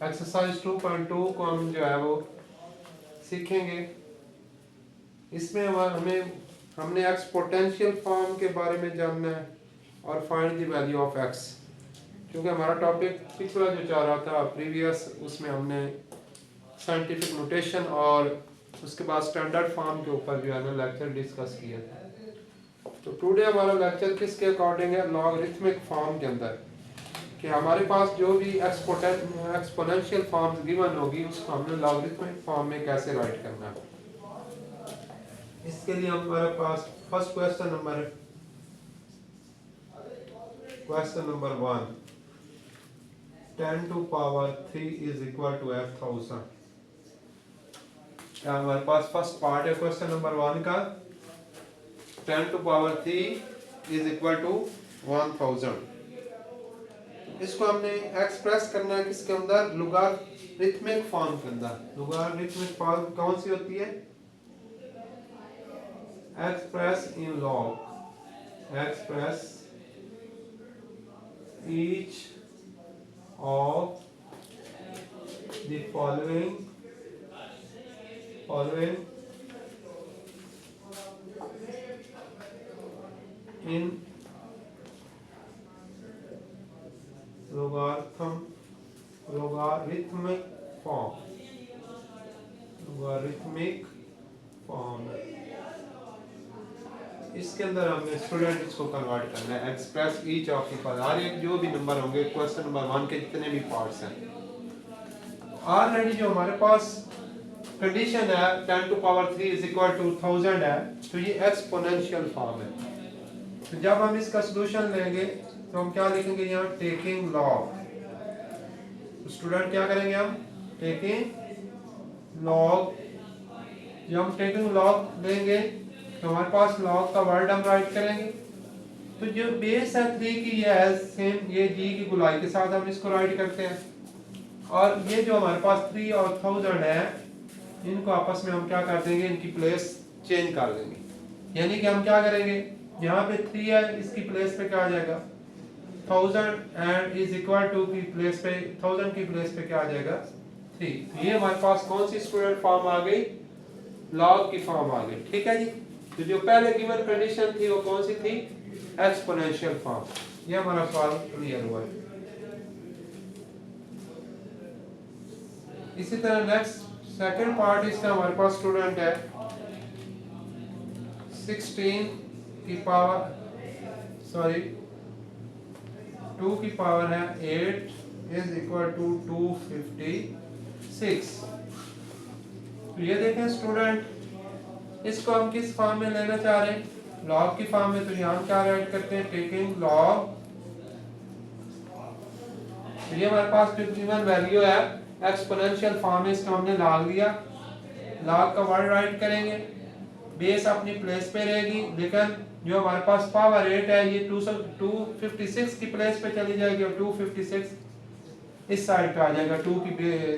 Exercise 2.2 को हम जो है वो सीखेंगे। इसमें हमें हमने एक्सपोनेंशियल फॉर्म के बारे में जानना है और find the value of x. क्योंकि हमारा टॉपिक पिछला जो चल रहा था प्रीवियस, उसमें हमने साइंटिफिक नोटेशन और उसके बाद स्टैंडर्ड फॉर्म के ऊपर जो है ना लेक्चर डिस्कस किया था। तो टुडे हमारा लेक्चर किसके अकॉर्डिंग है? लॉगरिथमिक फॉर्म के अंदर, कि हमारे पास जो भी एक्सपोनेंशियल फॉर्म गिवन होगी उसको हमने लॉगरिथमिक फॉर्म में कैसे राइट करना है। इसके लिए हमारे पास first question number 1, 10 to power 3 is equal to f1000। क्या हमारे पास फर्स्ट पार्ट है क्वेश्चन नंबर 1 का, 10 to power 3 is equal to 1000। इसको हमने एक्सप्रेस करना है किसके अंदर? लॉगरिथमिक फॉर्म के अंदर। लॉगरिथमिक फॉर्म कौन सी होती है? Express in log, express each of the following in logarithmic form। इसके अंदर हमने स्टूडेंट इसको कन्वर्ट करना है, एक्सप्रेस ईच ऑफ द, हर एक जो भी नंबर होंगे क्वेश्चन नंबर 1 के जितने भी पार्ट्स हैं। ऑलरेडी जो हमारे पास कंडीशन है 10 to power 3 is equal to 1000 है, तो ये एक्सपोनेंशियल फॉर्म है। तो जब हम इसका सॉल्यूशन लेंगे तो हम क्या लिखेंगे यहाँ? Taking log. तो स्टूडेंट क्या करेंगे? हम टेकिंग लॉग, जब हम टेकिंग लॉग लेंगे तो हमारे पास लॉग का वर्ड हम राइट करेंगे। तो जो बेस है 3 की, ये है सेम, ये जी की गुलाई के साथ हम इसको राइट करते हैं। और ये जो हमारे पास 3 और 1000 है, इनको आपस में हम क्या कर देंगे? इनकी प्लेस चेंज कर देंगे। यानी कि हम क्या करेंगे? यहाँ पे 3 है, इसकी प्लेस पे क्या आ जाएगा? 1000 एंड इज इक्वल टू की प्लेस पे 1000 की प्लेस पे क्या आ जाएगा? 3। तो ये हमारे पास कौन सी स्टूडेंट फॉर्म आ गई? लॉग की फॉर्म आ गई। ठीक है जी। तो जो पहले गिवन कंडीशन थी वो कौन सी थी? Exponential form. ये हमारा सवाल क्लियर हुआ है। इसी तरह नेक्स्ट सेकंड पार्ट इसका हमारे पास स्टूडेंट है 16 की पावर 2 की पावर है 8 इज इक्वल टू 256। तो ये देखें स्टूडेंट, इसको हम किस फॉर्म में लेना चाह रहे हैं? लॉग की फॉर्म में। तो यहाँ क्या राइट करते हैं? Taking log. तो ये हमारे पास जो गिवन वैल्यू है एक्सपोनेंशियल फॉर्म में, इसका हमने लॉग लिया। लॉग का वर्ड राइट करेंगे, बेस अपनी प्लेस पे रहेगी, लेकिन जो हमारे पास पावर 8 है ये 256 की प्लेस पे चली जाएगी और 256 इस साइड पे आ जाएगा। 2 की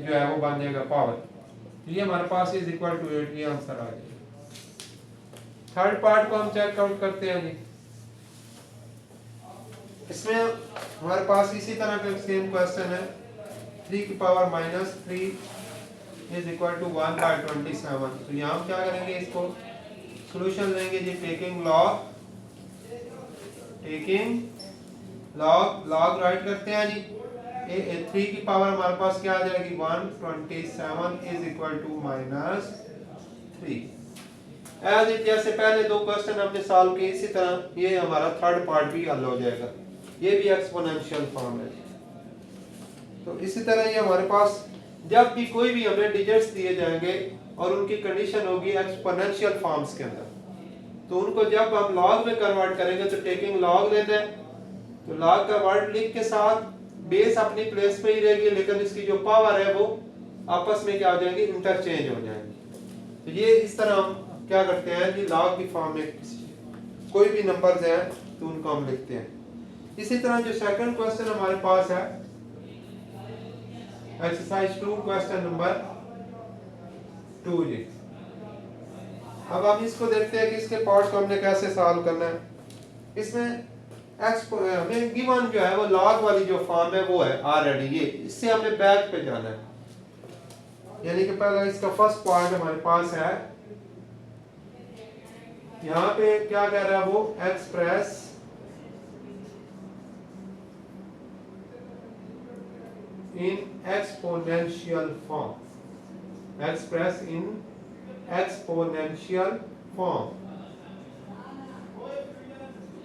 जो है वो बन जाएगा पावर। ये हमारे पास इज इक्वल टू 8, ये आंसर आ जाएगा। थर्ड पार्ट को हम चेक आउट करते हैं जी। इसमें हमारे पास इसी तरह का सेम क्वेश्चन है 3 की पावर -3 इज इक्वल टू 1/27। तो यहाँ हम क्या करेंगे? इसको सॉल्यूशन लेंगे जी। टेकिंग लॉग राइट करते हैं जी। 3 की पावर हमारे पास क्या आ जाएगी? 127 is equal to -3। As it जैसे पहले दो क्वेश्चन हमने सॉल्व किए, इसी तरह ये हमारा थर्ड पार्ट भी हल हो जाएगा। ये भी एक्सपोनेंशियल फॉर्म है। तो इसी तरह ये हमारे पास जब भी कोई भी हमें डिजिट्स दिए जाएंगे और उनकी कंडीशन होगी एक्सपोनेंशियल फॉर्म्स के अंदर, तो उनको जब हम लॉग में कन्वर्ट करेंगे तो टेकिंग लॉग लेना है। तो लॉग का वर्ड लिख के साथ बेस अपनी प्लेस पे ही रहेगी, लेकिन इसकी जो पावर है वो आपस में क्या हो जाएगी? इंटरचेंज हो जाएंगी। तो ये इस तरह हम क्या करते हैं जी? लॉग की फॉर्म में कोई भी नंबर्स हैं तो उनको हम लिखते हैं। इसी तरह जो सेकंड क्वेश्चन हमारे पास है एक्सरसाइज 2 क्वेश्चन नंबर 2 जी। अब हम इसको देखते हैं कि इसके पार्ट्स को हमने कैसे सॉल्व करना है। इसमें हमें गिवन जो है वो लॉग वाली जो फॉर्म है वो है ऑलरेडी, ये इससे हमने बैक पे जाना है, यानी कि पहला इसका फर्स्ट पार्ट हमारे पास है, यहाँ पे क्या कह रहा है वो express in exponential form, express in exponential form।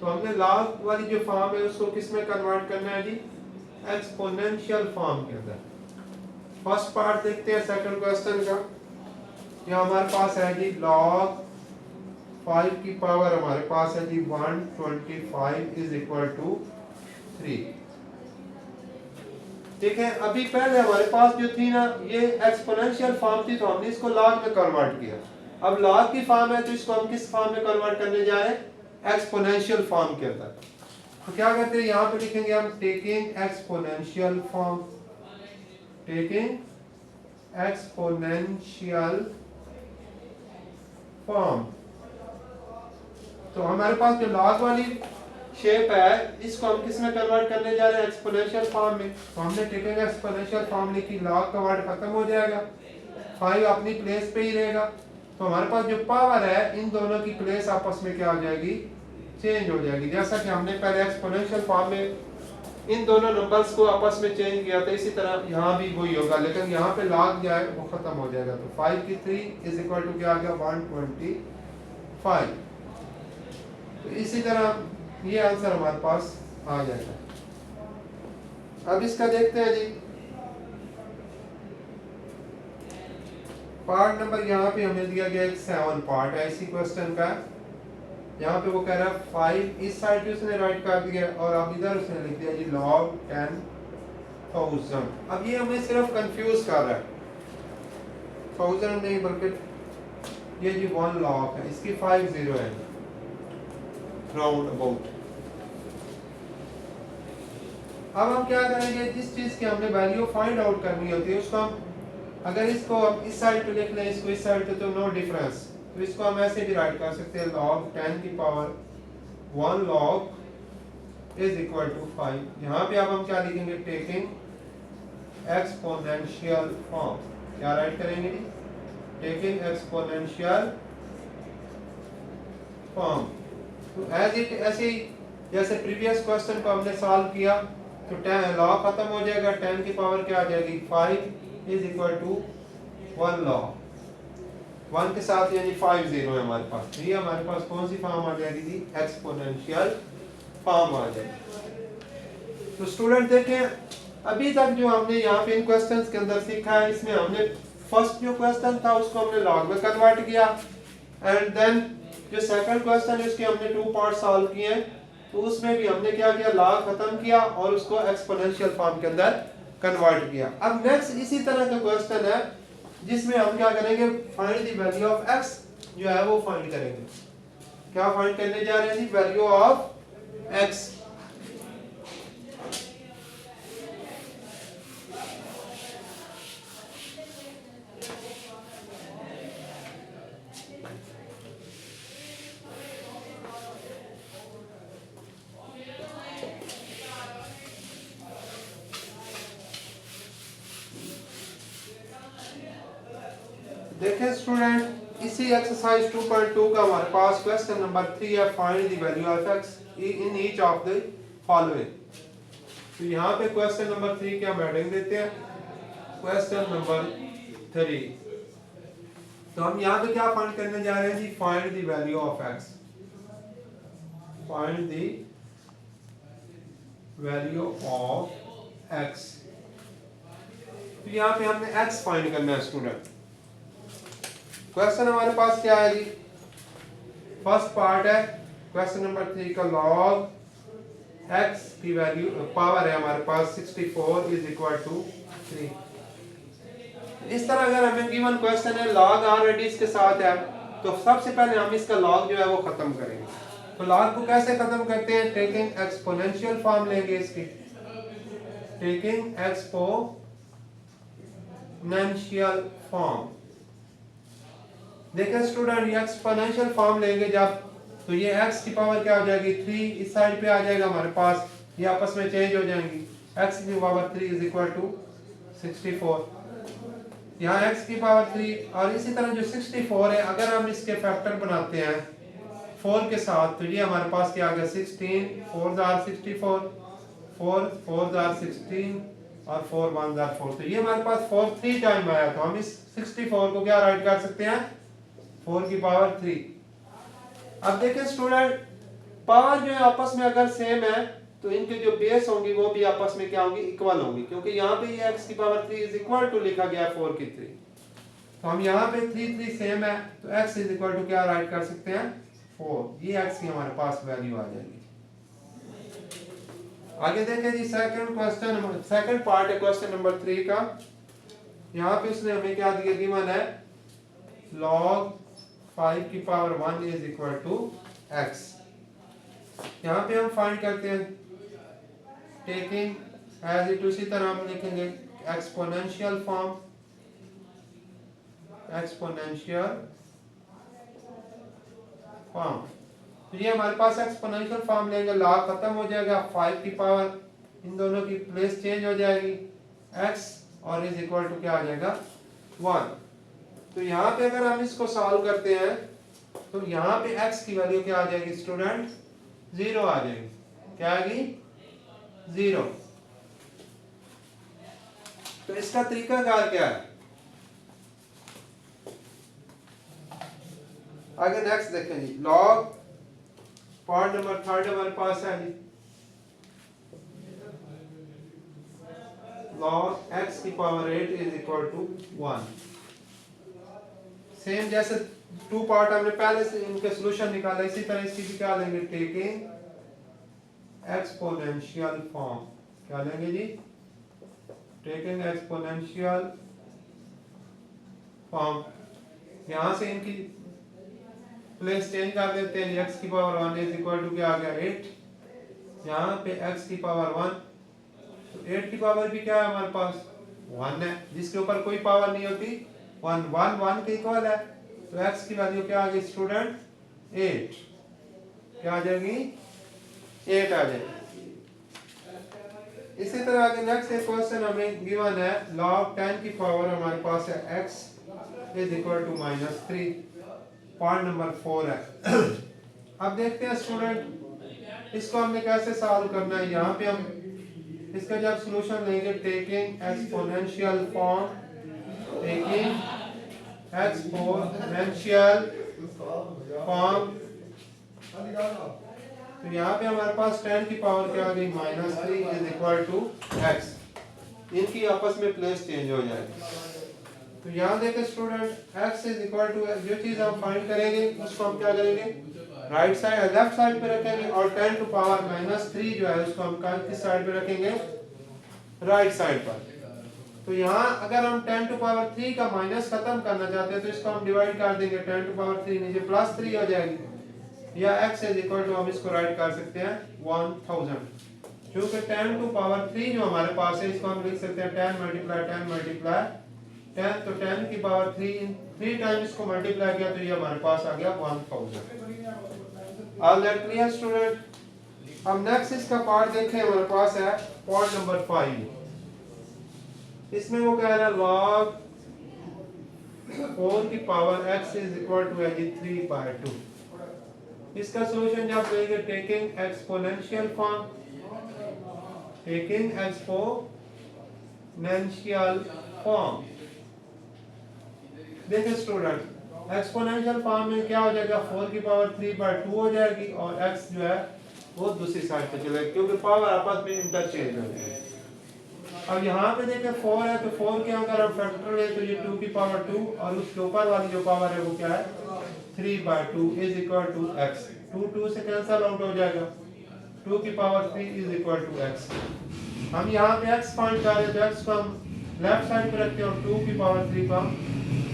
तो हमने लॉग वाली जो फॉर्म है उसको किस में कन्वर्ट करना है जी, एक्सपोनेंशियल फॉर्म के अंदर। फर्स्ट पार्ट देखते हैं सेकंड क्वेश्चन का, यहाँ हमारे पास है जी log 5 की पावर हमारे पास है जी 125 इज इक्वल टू 3। ठीक है, अभी पहले हमारे पास जो थी ना ये एक्सपोनेंशियल फॉर्म थी, तो हमने इसको लॉग में कन्वर्ट किया। अब लॉग की फॉर्म है तो इसको हम किस फॉर्म में कन्वर्ट करने जा रहे हैं, एक्सपोनेंशियल फॉर्म के अंदर। तो क्या करते हैं, यहाँ पे लिखेंगे हम taking exponential form, taking exponential form. तो हमारे पास जो लॉग वाली शेप है इसको हम किस में कन्वर्ट करने जा रहे हैं, एक्सपोनेंशियल फॉर्म में। तो हमने टेकिंग एक्सपोनेंशियल फॉर्म लिखी, लॉग का वर्ड खत्म हो जाएगा, 5 अपनी प्लेस पे ही रहेगा। तो हमारे पास जो पावर है इन दोनों की प्लेस आपस में क्या हो जाएगी, चेंज हो जाएगी। जैसा कि हमने पहले एक्सपोनेंशियल फॉर्म में इन दोनों नंबर्स को आपस में चेंज किया था, इसी तरह यहाँ भी वही होगा, लेकिन यहाँ पे लॉग जो है वो खत्म हो जाएगा। तो 5 की 3 इज इक्वल टू क्या आ गया, 125। तो इसी तरह ये आंसर हमारे पास आ जाएगा। अब इसका देखते हैं जी पार्ट नंबर, यहाँ पे हमें दिया गया एक 7 पार्ट है इसी क्वेश्चन का। यहाँ पे वो कह रहा है 5 इस साइड पे उसने राइट कर दिया और अब इधर उसने लिख दिया जी log 10,000। अब ये हमें सिर्फ कंफ्यूज कर रहा है, 1000 नहीं बल्कि ये जी 1 log है, इसकी 5 0 है राउंड अबाउट। अब हम क्या करेंगे, जिस चीज की हमने वैल्यू फाइंड आउट करनी होती है उसको हम, अगर इसको हम इस साइड पे लिख लें, इसको इस साइड पे, तो नो डिफरेंस, तो इसको हम ऐसे भी राइट कर सकते हैं log 10 की power 1 log is equal to 5। यहाँ पे अब हम क्या लिखेंगे, टेकिंग एक्सपोनेंशियल फॉर्म, क्या राइट करेंगे, टेकिंग एक्सपोनेंशियल फॉर्म। तो एज इट ऐसे ही जैसे प्रीवियस क्वेश्चन को हमने सॉल्व किया, तो 10 log खत्म हो जाएगा, 10 की पावर क्या आ जाएगी, 5 इज इक्वल टू 1 log 1 के साथ यानी 5 0 है हमारे पास। तो ये हमारे पास कौन सी फॉर्म आ जाएगी जी, एक्सपोनेंशियल फॉर्म आ जाएगी। तो स्टूडेंट देखें अभी तक जो हमने यहाँ पे इन क्वेश्चंस के अंदर सीखा है, इसमें हमने फर्स्ट जो क्वेश्चन था उसको हमने लॉग में कन्वर्ट किया, एंड देन जो सेकंड क्वेश्चन है उसके हमने 2 पार्ट सॉल्व किए, तो उसमें भी हमने क्या किया, लॉग खत्म किया और उसको एक्सपोनेंशियल फॉर्म के अंदर कन्वर्ट किया। अब नेक्स्ट इसी तरह का क्वेश्चन है जिसमें हम क्या करेंगे, find the value of x जो है वो फाइंड करेंगे। क्या फाइंड करने जा रहे हैं जी, वैल्यू ऑफ x। देखें स्टूडेंट, इसी एक्सरसाइज 2.2 का हमारे पास क्वेश्चन नंबर 3 है, find the value of x in each of the following. तो यहाँ पे क्वेश्चन नंबर 3 की हम हेडिंग देते हैं क्वेश्चन नंबर 3। तो हम यहाँ पे क्या फाइंड करने जा रहे हैं जी, find the value of x, find the value of x। तो यहाँ पे हमने x फाइंड करना है स्टूडेंट। क्वेश्चन हमारे पास क्या है जी, फर्स्ट पार्ट है क्वेश्चन नंबर 3 का, log x की वैल्यू पावर है हमारे पास 64 इज इक्वल टू 3। इस तरह अगर हमें गिवन क्वेश्चन है log ऑलरेडी इसके साथ है, तो सबसे पहले हम इसका log जो है वो खत्म करेंगे। तो log को कैसे खत्म करते हैं, टेकिंग एक्सपोनेंशियल फॉर्म लेंगे इसकी, टेकिंग एक्सपोनेंशियल फॉर्म। देखिए स्टूडेंट, ये एक्सपोनेंशियल फॉर्म लेंगे जब, तो ये x की पावर क्या हो जाएगी 3, इस साइड पे आ जाएगा हमारे पास, ये आपस में चेंज हो जाएंगी, x की पावर 3 इज इक्वल टू 64, यहाँ x की पावर 3। और इसी तरह जो 64 है अगर हम इसके फैक्टर बनाते हैं 4 के साथ तो ये हमारे पास क्या आ गया 16, 4 जार 64, 4 4 जार 16 और 4 1 जार 4, तो ये हमारे पास 4 3 टाइम आया, तो हम इस 64 को क्या राइट कर सकते हैं 4 की पावर 3। अब देखें स्टूडेंट, पावर जो है आपस में अगर सेम है तो इनके जो बेस होंगी वो भी आपस में क्या होंगी इक्वल होंगी, क्योंकि यहाँ पे ये x की पावर 3 इज इक्वल टू लिखा गया 4 की 3, तो हम यहाँ पे 3 3 सेम है तो x इज इक्वल टू क्या राइट कर सकते हैं 4, ये x की हमारे पास वैल्यू आ जाएगी। आगे देखें जी सेकंड पार्ट है क्वेश्चन नंबर 3 का। यहाँ पे उसने हमें क्या दिया, गिवन है log 5 की power 1 is equal to x। यहाँ पे हम फाइंड करते हैं टेकिंग एज इट, उसी तरह हम लिखेंगे एक्सपोनेंशियल फॉर्म, तो ये हमारे पास एक्सपोनेंशियल फॉर्म लेंगे, लॉग खत्म हो जाएगा, 5 की पावर इन दोनों की प्लेस चेंज हो जाएगी, x और इज इक्वल टू क्या आ जाएगा 1। तो यहाँ पे अगर हम इसको सॉल्व करते हैं तो यहाँ पे x की वैल्यू क्या आ जाएगी स्टूडेंट 0 आ जाएगी, क्या आएगी 0। तो इसका तरीकाकार क्या है, आगे नेक्स्ट देखें जी, लॉग पार्ट नंबर 3 हमारे पास है जी, log x की power 8 is equal to 1। Same जैसे 2 पार्ट हमने पहले से इनके सॉल्यूशन निकाला, इसी तरह इसकी भी क्या लेंगे टेकिंग एक्सपोनेंशियल फॉर्म, क्या लेंगे जी टेकिंग एक्सपोनेंशियल फॉर्म, यहां से इनकी प्लेस चेंज कर देते हैं, x की पावर 1 इज इक्वल टू क्या आ गया 8, यहाँ पे x की पावर 1, तो 8 की पावर भी क्या है हमारे पास 1 है, जिसके ऊपर कोई पावर नहीं होती 1 1 1 के इक्वल है, तो x की वैल्यू क्या आ गई स्टूडेंट 8, क्या आ जाएगी 8 आ जाएगी। इसी तरह आगे नेक्स्ट एक क्वेश्चन हमें गिवन है log 10 की पावर हमारे पास है x is equal to -3, point number 4 है। अब देखते हैं स्टूडेंट इसको हमने कैसे सॉल्व करना है, यहाँ पे हम इसका जब सॉल्यूशन लेंगे टेकिंग एक्सपोनेंशियल फॉर्म, तो यहाँ पे हमारे पास 10 की पावर क्या आ गई -3 इज इक्वल टू x, इनकी आपस में प्लेस चेंज हो जाएगी। तो यहाँ देखें student x is equal to, जो चीज हम फाइंड करेंगे उसको हम क्या करेंगे राइट साइड लेफ्ट साइड पे रखेंगे, और 10 टू पावर -3 जो है उसको हम किस साइड पे रखेंगे राइट साइड पर। तो यहाँ अगर हम 10 टू पावर 3 का माइनस खत्म करना चाहते हैं तो इसको हम डिवाइड कर देंगे, 10 टू पावर 3 नीचे +3 हो जाएगी, या x इज इक्वल टू हम इसको राइट कर सकते हैं 1000, क्योंकि 10 टू पावर 3 जो हमारे पास है इसको हम लिख सकते हैं 10 मल्टीप्लाई 10 मल्टीप्लाई 10, तो 10 की पावर 3 टाइम इसको मल्टीप्लाई किया तो ये हमारे पास आ गया 1000। All that clear student. अब नेक्स्ट इसका पार्ट देखें, हमारे पास है पार्ट नंबर 5, इसमें वो कह रहा है log 4 की power x is equal to है 3/2। इसका सॉल्यूशन जब लेंगे टेकिंग एक्सपोनेंशियल फॉर्म, देखिए स्टूडेंट एक्सपोनेंशियल फॉर्म में क्या हो जाएगा 4 की पावर 3/2 हो जाएगी, और x जो है वो दूसरी साइड पे चलेगा क्योंकि पावर आपस में इंटरचेंज हो जाएगी। अब यहाँ पे देखें 4 है, तो 4 के अगर हम फैक्टर ले तो ये 2 की पावर 2, और उसके ऊपर वाली जो पावर है वो क्या है 3/2 इज इक्वल टू x, 2 से कैंसिल आउट हो जाएगा, 2 की power 3 is equal to x। हम यहाँ पे x फाइंड कर रहे हैं, तो x को हम लेफ्ट साइड पे रखते हैं और 2 की पावर 3 को हम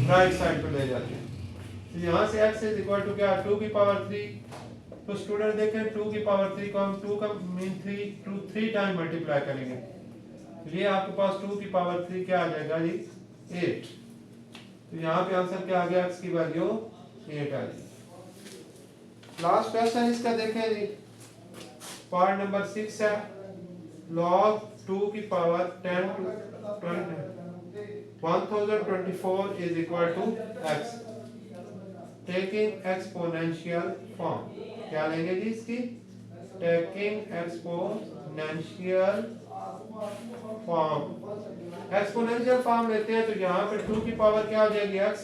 राइट साइड पे ले जाते हैं। तो यहाँ से x इज इक्वल टू क्या 2 की पावर 3, तो स्टूडेंट देखें 2 की पावर 3 को हम 2 का मीन 3 टाइम मल्टीप्लाई करेंगे, ये आपके पास 2 की पावर 3 क्या आ जाएगा जी 8, तो यहाँ पे आंसर क्या आ गया x की वैल्यू 8 आ गई। लास्ट क्वेश्चन इसका देखें जी, पार्ट नंबर 6 है, log 2 की power 10 to 1024 is equal to x, taking exponential form। क्या लेंगे जी इसकी, taking exponential form। Exponential form लेते हैं तो यहाँ पे 2 की पावर क्या हो जाएगी x,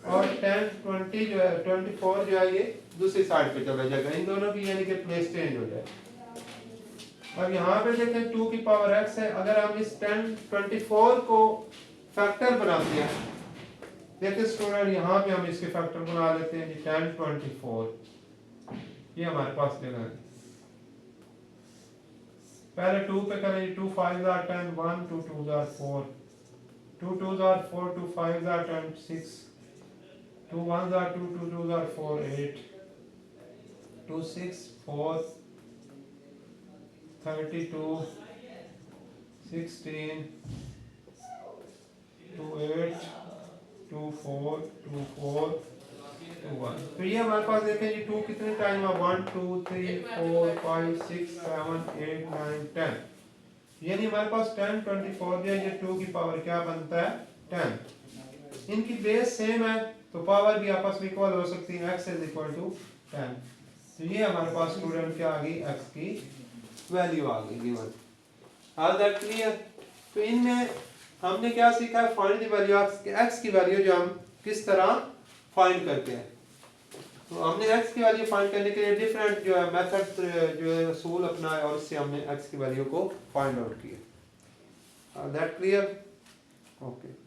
और 10 20 जो है 24 जो है ये दूसरी साइड पे चला जाएगा, इन दोनों की यानी कि प्लेस चेंज हो जाए। अब यहाँ पे देखें 2 की पावर x है, अगर हम इस 10 24 को फैक्टर बनाते हैं, देखिए स्टूडेंट यहाँ पे हम इसके फैक्टर बना लेते हैं जी 10 24, ये हमारे पास जगह है। पहले 2 पे करें, 2 5 are 10, 1 2 2 are 4, 2 2 are 4, 2 5 are 10 6, 2 1 are 2, 2 2 are 4 8, 2 6 4 32 16, 2 8 2 4 2 4 2 1। तो ये हमारे पास देखें जी 2 कितने टाइम है, 1 2 3 4 5 6 7 8 9 10, यानी हमारे पास 10 24 जो है ये 2 की पावर क्या बनता है 10। इनकी बेस सेम है तो पावर भी आपस में इक्वल हो सकती है, x इज इक्वल टू 10। तो ये हमारे पास स्टूडेंट क्या आ गई, x की वैल्यू आ गई गिवन। All that clear. तो इनमें हमने क्या सीखा है, find the value of x की वैल्यू जो हम किस तरह फाइंड करते हैं। तो हमने x की वैल्यू फाइंड करने के लिए डिफरेंट जो है मेथड जो है असूल अपनाए और उससे हमने x की वैल्यू को फाइंड आउट किया। All that clear, okay.